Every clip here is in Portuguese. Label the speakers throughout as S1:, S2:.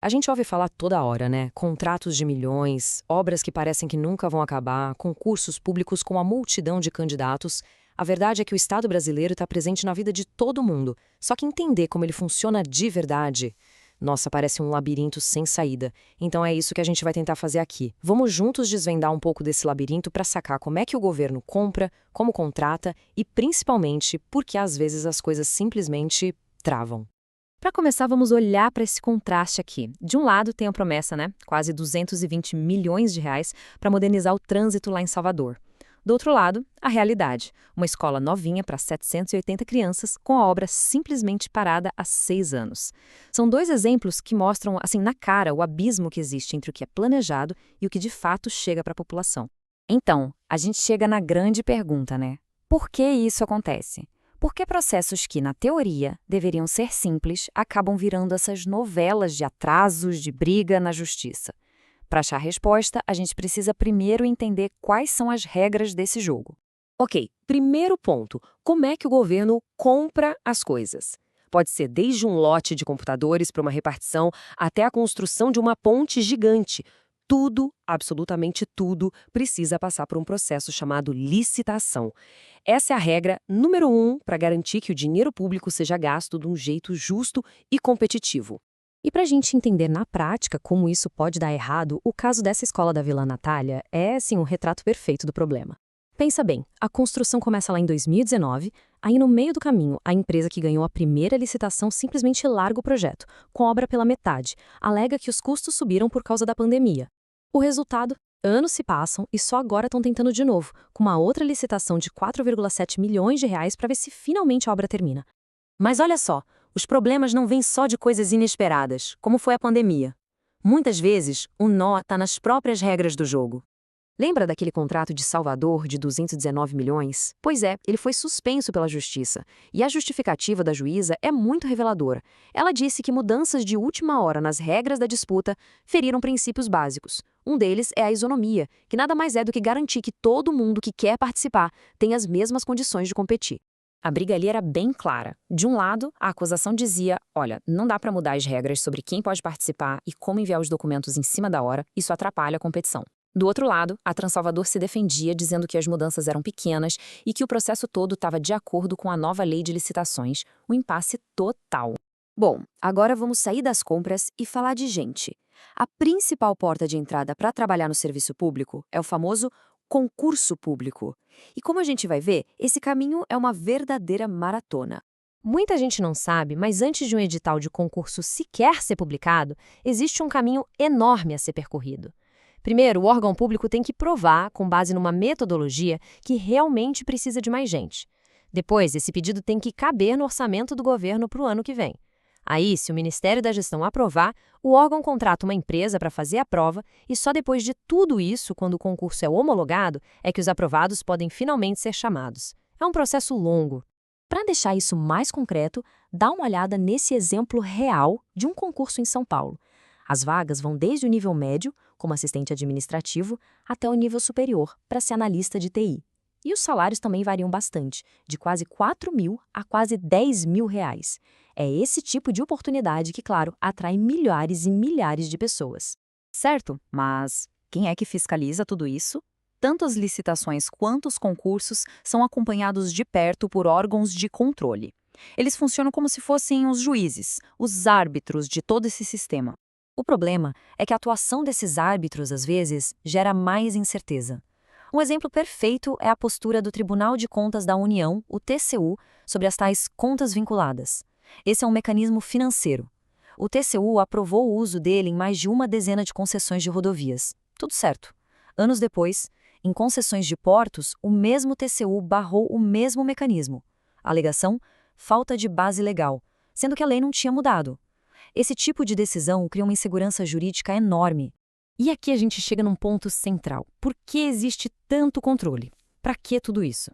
S1: A gente ouve falar toda hora, né? Contratos de milhões, obras que parecem que nunca vão acabar, concursos públicos com uma multidão de candidatos. A verdade é que o Estado brasileiro está presente na vida de todo mundo. Só que entender como ele funciona de verdade, nossa, parece um labirinto sem saída. Então é isso que a gente vai tentar fazer aqui. Vamos juntos desvendar um pouco desse labirinto para sacar como é que o governo compra, como contrata e, principalmente, por que às vezes as coisas simplesmente travam.
S2: Para começar, vamos olhar para esse contraste aqui. De um lado, tem a promessa, né? Quase 220 milhões de reais para modernizar o trânsito lá em Salvador. Do outro lado, a realidade. Uma escola novinha para 780 crianças, com a obra simplesmente parada há 6 anos. São dois exemplos que mostram, assim, na cara, o abismo que existe entre o que é planejado e o que de fato chega para a população. Então, a gente chega na grande pergunta, né? Por que isso acontece? Por que processos que, na teoria, deveriam ser simples, acabam virando essas novelas de atrasos, de briga na justiça? Para achar a resposta, a gente precisa primeiro entender quais são as regras desse jogo.
S1: Ok, primeiro ponto, como é que o governo compra as coisas? Pode ser desde um lote de computadores para uma repartição até a construção de uma ponte gigante. Tudo, absolutamente tudo, precisa passar por um processo chamado licitação. Essa é a regra número 1 para garantir que o dinheiro público seja gasto de um jeito justo e competitivo. E para a gente entender na prática como isso pode dar errado, o caso dessa escola da Vila Natália é, sim, um retrato perfeito do problema. Pensa bem, a construção começa lá em 2019, aí no meio do caminho, a empresa que ganhou a primeira licitação simplesmente larga o projeto, com a obra pela metade, alega que os custos subiram por causa da pandemia. O resultado? Anos se passam e só agora estão tentando de novo, com uma outra licitação de 4,7 milhões de reais para ver se finalmente a obra termina. Mas olha só, os problemas não vêm só de coisas inesperadas, como foi a pandemia. Muitas vezes, o nó está nas próprias regras do jogo. Lembra daquele contrato de Salvador de 219 milhões? Pois é, ele foi suspenso pela Justiça. E a justificativa da juíza é muito reveladora. Ela disse que mudanças de última hora nas regras da disputa feriram princípios básicos. Um deles é a isonomia, que nada mais é do que garantir que todo mundo que quer participar tenha as mesmas condições de competir.
S2: A briga ali era bem clara. De um lado, a acusação dizia, olha, não dá para mudar as regras sobre quem pode participar e como enviar os documentos em cima da hora, isso atrapalha a competição. Do outro lado, a Transalvador se defendia dizendo que as mudanças eram pequenas e que o processo todo estava de acordo com a nova lei de licitações, um impasse total.
S1: Bom, agora vamos sair das compras e falar de gente. A principal porta de entrada para trabalhar no serviço público é o famoso concurso público. E como a gente vai ver, esse caminho é uma verdadeira maratona. Muita gente não sabe, mas antes de um edital de concurso sequer ser publicado, existe um caminho enorme a ser percorrido. Primeiro, o órgão público tem que provar, com base numa metodologia, que realmente precisa de mais gente. Depois, esse pedido tem que caber no orçamento do governo para o ano que vem. Aí, se o Ministério da Gestão aprovar, o órgão contrata uma empresa para fazer a prova e só depois de tudo isso, quando o concurso é homologado, é que os aprovados podem finalmente ser chamados. É um processo longo. Para deixar isso mais concreto, dá uma olhada nesse exemplo real de um concurso em São Paulo. As vagas vão desde o nível médio, como assistente administrativo, até o nível superior, para ser analista de TI. E os salários também variam bastante, de quase 4 mil a quase 10 mil reais. É esse tipo de oportunidade que, claro, atrai milhares e milhares de pessoas.
S2: Certo, mas quem é que fiscaliza tudo isso? Tanto as licitações quanto os concursos são acompanhados de perto por órgãos de controle. Eles funcionam como se fossem os juízes, os árbitros de todo esse sistema. O problema é que a atuação desses árbitros, às vezes, gera mais incerteza. Um exemplo perfeito é a postura do Tribunal de Contas da União, o TCU, sobre as tais contas vinculadas. Esse é um mecanismo financeiro. O TCU aprovou o uso dele em mais de uma dezena de concessões de rodovias. Tudo certo. Anos depois, em concessões de portos, o mesmo TCU barrou o mesmo mecanismo. A alegação? Falta de base legal, sendo que a lei não tinha mudado. Esse tipo de decisão cria uma insegurança jurídica enorme. E aqui a gente chega num ponto central. Por que existe tanto controle? Para que tudo isso?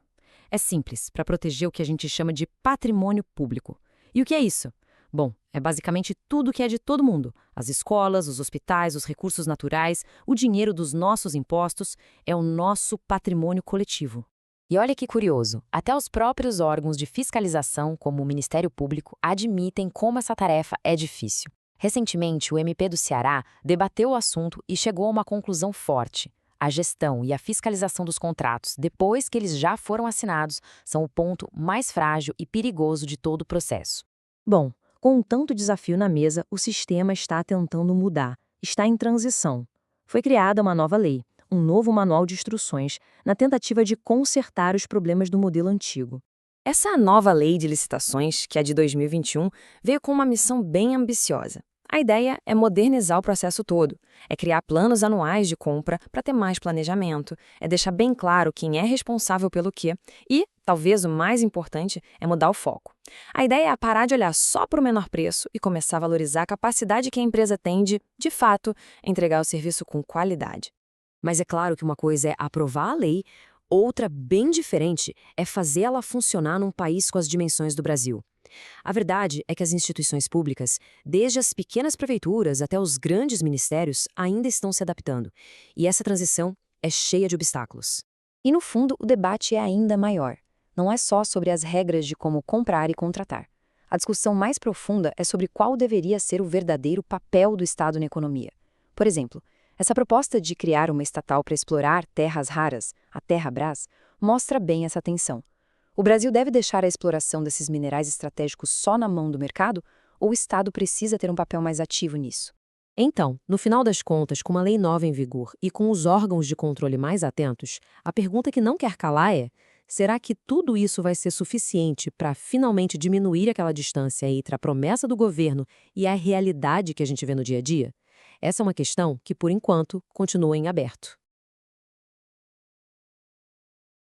S2: É simples, para proteger o que a gente chama de patrimônio público. E o que é isso? Bom, é basicamente tudo que é de todo mundo. As escolas, os hospitais, os recursos naturais, o dinheiro dos nossos impostos, é o nosso patrimônio coletivo. E olha que curioso, até os próprios órgãos de fiscalização, como o Ministério Público, admitem como essa tarefa é difícil. Recentemente, o MP do Ceará debateu o assunto e chegou a uma conclusão forte. A gestão e a fiscalização dos contratos, depois que eles já foram assinados, são o ponto mais frágil e perigoso de todo o processo.
S1: Bom, com tanto desafio na mesa, o sistema está tentando mudar, está em transição. Foi criada uma nova lei, um novo manual de instruções, na tentativa de consertar os problemas do modelo antigo. Essa nova lei de licitações, que é de 2021, veio com uma missão bem ambiciosa. A ideia é modernizar o processo todo, é criar planos anuais de compra para ter mais planejamento, é deixar bem claro quem é responsável pelo quê e, talvez o mais importante, é mudar o foco. A ideia é parar de olhar só para o menor preço e começar a valorizar a capacidade que a empresa tem de fato, entregar o serviço com qualidade. Mas é claro que uma coisa é aprovar a lei, outra, bem diferente, é fazer ela funcionar num país com as dimensões do Brasil. A verdade é que as instituições públicas, desde as pequenas prefeituras até os grandes ministérios, ainda estão se adaptando. E essa transição é cheia de obstáculos.
S2: E no fundo, o debate é ainda maior. Não é só sobre as regras de como comprar e contratar. A discussão mais profunda é sobre qual deveria ser o verdadeiro papel do Estado na economia. Por exemplo, essa proposta de criar uma estatal para explorar terras raras, a Terrabras, mostra bem essa tensão. O Brasil deve deixar a exploração desses minerais estratégicos só na mão do mercado ou o Estado precisa ter um papel mais ativo nisso?
S1: Então, no final das contas, com uma lei nova em vigor e com os órgãos de controle mais atentos, a pergunta que não quer calar é: será que tudo isso vai ser suficiente para finalmente diminuir aquela distância entre a promessa do governo e a realidade que a gente vê no dia a dia? Essa é uma questão que, por enquanto, continua em aberto.